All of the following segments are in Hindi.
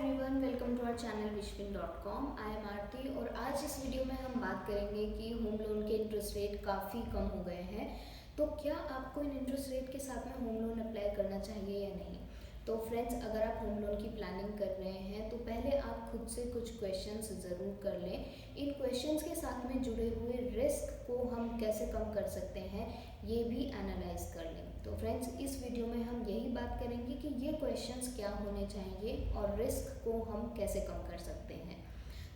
Everyone, welcome to our channel wishpin.com। I am Aarti और आज इस वीडियो में हम बात करेंगे कि होम लोन के इंटरेस्ट रेट काफ़ी कम हो गए हैं, तो क्या आपको इन इंटरेस्ट रेट के साथ में होम लोन अप्लाई करना चाहिए या नहीं। तो फ्रेंड्स, अगर आप होम लोन की प्लानिंग कर रहे हैं तो पहले आप खुद से कुछ क्वेश्चंस ज़रूर कर लें। इन क्वेश्चंस के साथ में जुड़े हुए रिस्क को हम कैसे कम कर सकते हैं ये भी एनालाइज कर लें। तो फ्रेंड्स, इस वीडियो में हम यही बात करेंगे कि ये क्वेश्चंस क्या होने चाहिए और रिस्क को हम कैसे कम कर सकते हैं।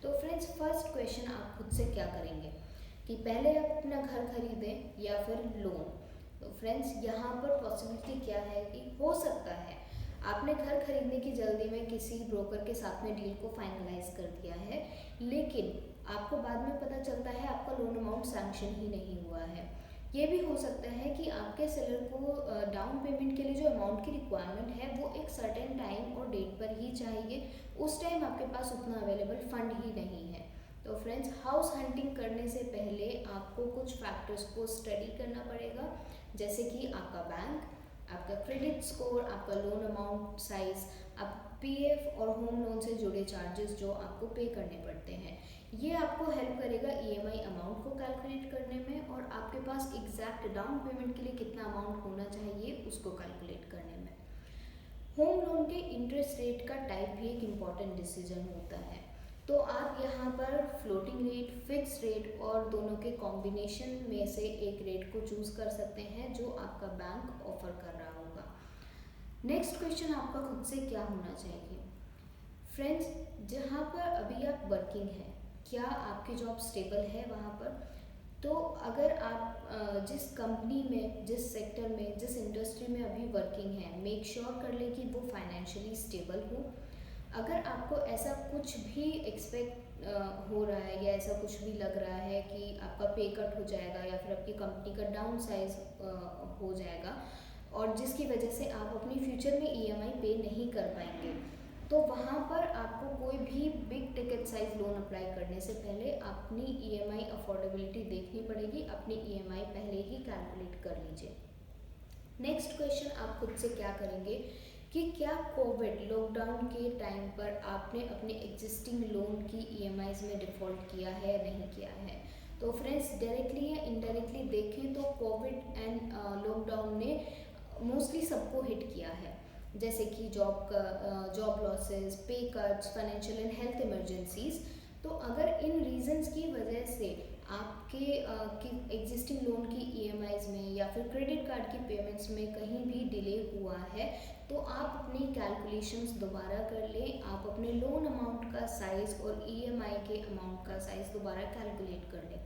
तो फ्रेंड्स, फर्स्ट क्वेश्चन आप खुद से क्या करेंगे कि पहले आप अपना घर खरीदें या फिर लोन। तो फ्रेंड्स, यहाँ पर पॉसिबिलिटी क्या है कि हो सकता है आपने घर खरीदने की जल्दी में किसी ब्रोकर के साथ में डील को फाइनलाइज कर दिया है, लेकिन आपको बाद में पता चलता है आपका लोन अमाउंट सैंक्शन ही नहीं हुआ है। ये भी हो सकता है कि आपके सेलर को डाउन पेमेंट के लिए जो अमाउंट की रिक्वायरमेंट है वो एक सर्टेन टाइम और डेट पर ही चाहिए, उस टाइम आपके पास उतना अवेलेबल फंड ही नहीं है। तो फ्रेंड्स, हाउस हंटिंग करने से पहले आपको कुछ फैक्टर्स को स्टडी करना पड़ेगा, जैसे कि आपका बैंक, आपका क्रेडिट स्कोर, आपका लोन अमाउंट साइज, आप पीएफ और होम लोन से जुड़े चार्जेस जो आपको पे करने पड़ते हैं। ये आपको हेल्प करेगा ईएमआई अमाउंट को कैलकुलेट करने में और आपके पास एग्जैक्ट डाउन पेमेंट के लिए कितना अमाउंट होना चाहिए उसको कैलकुलेट करने में। होम लोन के इंटरेस्ट रेट का टाइप भी एक इम्पॉर्टेंट डिसीजन होता है। तो आप यहाँ पर फ्लोटिंग रेट, फिक्स रेट और दोनों के कॉम्बिनेशन में से एक रेट को चूज कर सकते हैं जो आपका बैंक ऑफर कर रहा होगा। नेक्स्ट क्वेश्चन आपका खुद से क्या होना चाहिए। फ्रेंड्स, जहाँ पर अभी आप वर्किंग हैं, क्या आपकी जॉब स्टेबल है वहाँ पर। तो अगर आप जिस कंपनी में, जिस सेक्टर में, जिस इंडस्ट्री में अभी वर्किंग है, मेक श्योर कर लें कि वो फाइनेंशियली स्टेबल हो। अगर आपको ऐसा कुछ भी एक्सपेक्ट हो रहा है या ऐसा कुछ भी लग रहा है कि आपका पे कट हो जाएगा या फिर आपकी कंपनी का डाउन साइज हो जाएगा और जिसकी वजह से आप अपनी फ्यूचर में ईएमआई पे नहीं कर पाएंगे, तो वहाँ पर आपको कोई भी big ticket size loan apply करने से पहले अपनी ईएमआई अफोर्डेबिलिटी देखनी पड़ेगी। अपनी ईएमआई पहले ही कैलकुलेट कर लीजिए। नेक्स्ट क्वेश्चन आप खुद से क्या करेंगे कि क्या कोविड लॉकडाउन के टाइम पर आपने अपने एग्जिस्टिंग लोन की ईएमआईज में डिफ़ॉल्ट किया है या नहीं किया है। तो फ्रेंड्स, डायरेक्टली या इनडायरेक्टली देखें तो कोविड एंड लॉकडाउन ने मोस्टली सबको हिट किया है, जैसे कि जॉब लॉसेस, पे cuts, financial and health emergencies. तो अगर इन रीजंस की वजह से आपके एग्जिस्टिंग लोन की ईएमआईज में या फिर क्रेडिट कार्ड की पेमेंट्स में कहीं भी डिले हुआ है, तो आप अपनी कैलकुलेशंस दोबारा कर लें। आप अपने लोन अमाउंट का साइज़ और ईएमआई के अमाउंट का साइज़ दोबारा कैलकुलेट कर लें।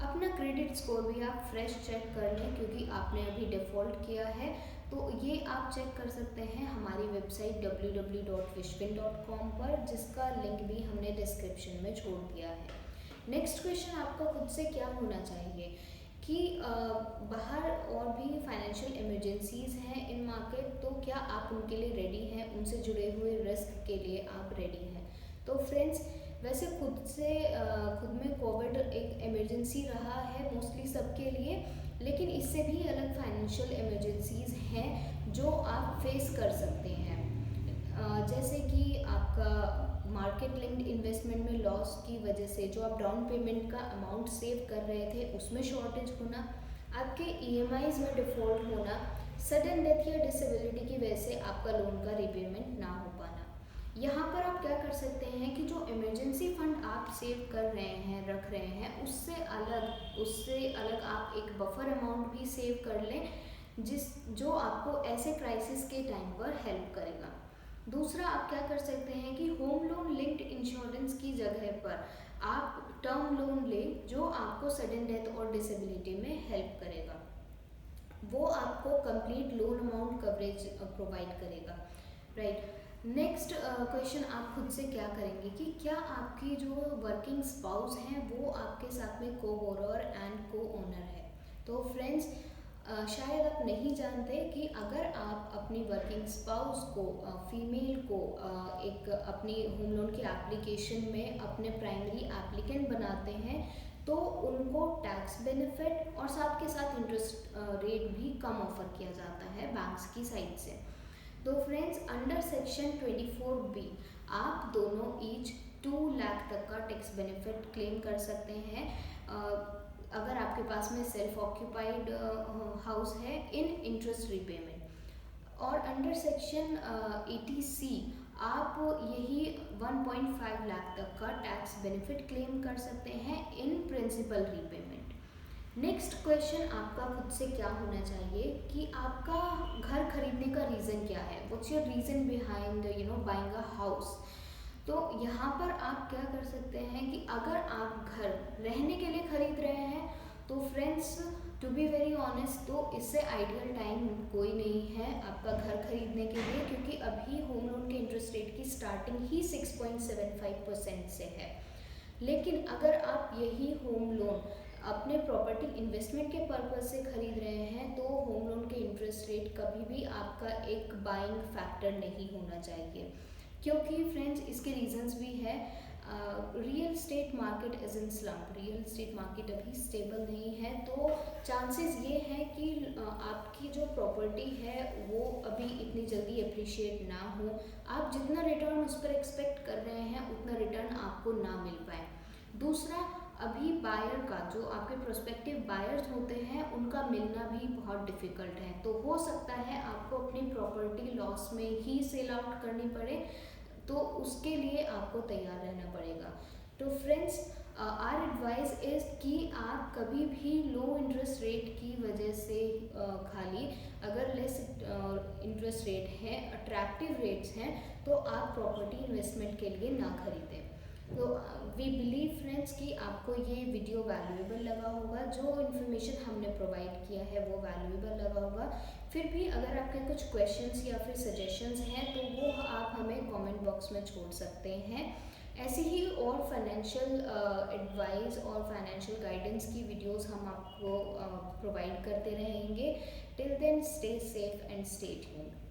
अपना क्रेडिट स्कोर भी आप फ्रेश चेक कर लें, क्योंकि आपने अभी डिफ़ॉल्ट किया है। तो ये आप चेक कर सकते हैं हमारी वेबसाइट www.wishpin.com पर, जिसका लिंक भी हमने डिस्क्रिप्शन में छोड़ दिया है। नेक्स्ट क्वेश्चन आपका खुद से क्या होना चाहिए कि बाहर और भी फाइनेंशियल इमरजेंसीज हैं इन मार्केट, तो क्या आप उनके लिए रेडी हैं, उनसे जुड़े हुए रिस्क के लिए आप रेडी हैं। तो फ्रेंड्स, वैसे खुद में कोविड एक इमरजेंसी रहा है मोस्टली सबके लिए, लेकिन इससे भी अलग फाइनेंशियल इमरजेंसीज हैं जो आप फेस कर सकते हैं, जैसे कि आपका मार्केट लिंक्ड इन्वेस्टमेंट में लॉस की वजह से जो आप डाउन पेमेंट का अमाउंट सेव कर रहे थे उसमें शॉर्टेज होना, आपके ईएमआईज में डिफ़ॉल्ट होना, सडन डेथ या डिसेबिलिटी की वजह से आपका लोन का रीपेमेंट ना हो पाना। यहाँ पर आप क्या कर सकते हैं कि जो इमरजेंसी फंड आप सेव कर रहे हैं, रख रहे हैं, उससे अलग आप एक बफर अमाउंट भी सेव कर लें, जो आपको ऐसे क्राइसिस के टाइम पर हेल्प करेगा। दूसरा, आप क्या कर सकते हैं कि होम लोन लिंक्ड इंश्योरेंस की जगह पर आप टर्म लोन लें, जो आपको सडन डेथ और डिसेबिलिटी में हेल्प करेगा। वो आपको complete loan amount coverage provide करेगा, राइट। नेक्स्ट क्वेश्चन आप खुद से क्या करेंगे कि क्या आपकी जो वर्किंग स्पाउस हैं वो आपके साथ में को बोरोअर एंड को ओनर है। तो फ्रेंड्स, शायद आप नहीं जानते कि अगर आप अपनी वर्किंग स्पाउस को, फीमेल को एक अपनी होम लोन की एप्लीकेशन में अपने प्राइमरी एप्लीकेंट बनाते हैं, तो उनको टैक्स बेनिफिट और साथ के साथ इंटरेस्ट रेट भी कम ऑफर किया जाता है बैंक्स की साइड से। तो फ्रेंड्स, अंडर सेक्शन 24B आप दोनों ईच 2 लाख तक का टैक्स बेनिफिट क्लेम कर सकते हैं अगर आपके पास में सेल्फ ऑक्यूपाइड हाउस है इन इंटरेस्ट रीपेमेंट। और अंडर सेक्शन 80C आप यही 1.5 लाख तक का टैक्स बेनिफिट क्लेम कर सकते हैं in principle repayment. Next question आपका खुद से क्या होना चाहिए कि आपका घर खरीदने का रीज़न क्या है, what's your reason behind buying a house. तो यहाँ पर आप क्या कर सकते हैं कि अगर आप घर रहने के लिए खरीद रहे हैं तो friends to be very honest तो इससे आइडियल टाइम कोई नहीं है आपका घर खरीदने के लिए, क्योंकि अभी होम लोन के इंटरेस्ट रेट की स्टार्टिंग ही 6.75% से है। लेकिन अगर आप यही होम लोन अपने प्रॉपर्टी इन्वेस्टमेंट के पर्पज़ से खरीद रहे हैं तो होम लोन के इंटरेस्ट रेट कभी भी आपका एक बाइंग फैक्टर नहीं होना चाहिए, क्योंकि फ्रेंड्स इसके रीजंस भी है। Real estate market is in slump, real estate market अभी स्टेबल नहीं है, तो चांसेस ये हैं कि आपकी जो प्रॉपर्टी है वो अभी इतनी जल्दी अप्रिशिएट ना हो, आप जितना रिटर्न उस पर एक्सपेक्ट कर रहे हैं उतना रिटर्न आपको ना मिल पाए। दूसरा, अभी बायर का जो आपके प्रोस्पेक्टिव बायर्स होते हैं उनका मिलना भी बहुत डिफ़िकल्ट है, तो हो सकता है आपको अपनी प्रॉपर्टी लॉस में ही सेल आउट करनी पड़े, तो उसके लिए आपको तैयार रहना पड़ेगा। तो फ्रेंड्स आर एडवाइस इज़ कि आप कभी भी लो इंटरेस्ट रेट की वजह से खाली अगर लेस इंटरेस्ट रेट है, अट्रैक्टिव रेट्स हैं, तो आप प्रॉपर्टी इन्वेस्टमेंट के लिए ना खरीदें। तो वी बिलीव फ्रेंड्स कि आपको ये वीडियो वैल्यूएबल लगा होगा, जो इन्फॉर्मेशन हमने प्रोवाइड किया है वो वैल्यूएबल लगा होगा। फिर भी अगर आपके कुछ क्वेश्चंस या फिर सजेशंस हैं तो वो आप हमें कमेंट बॉक्स में छोड़ सकते हैं। ऐसे ही और फाइनेंशियल एडवाइस और फाइनेंशियल गाइडेंस की वीडियोस हम आपको प्रोवाइड करते रहेंगे। Till then stay safe and stay tuned.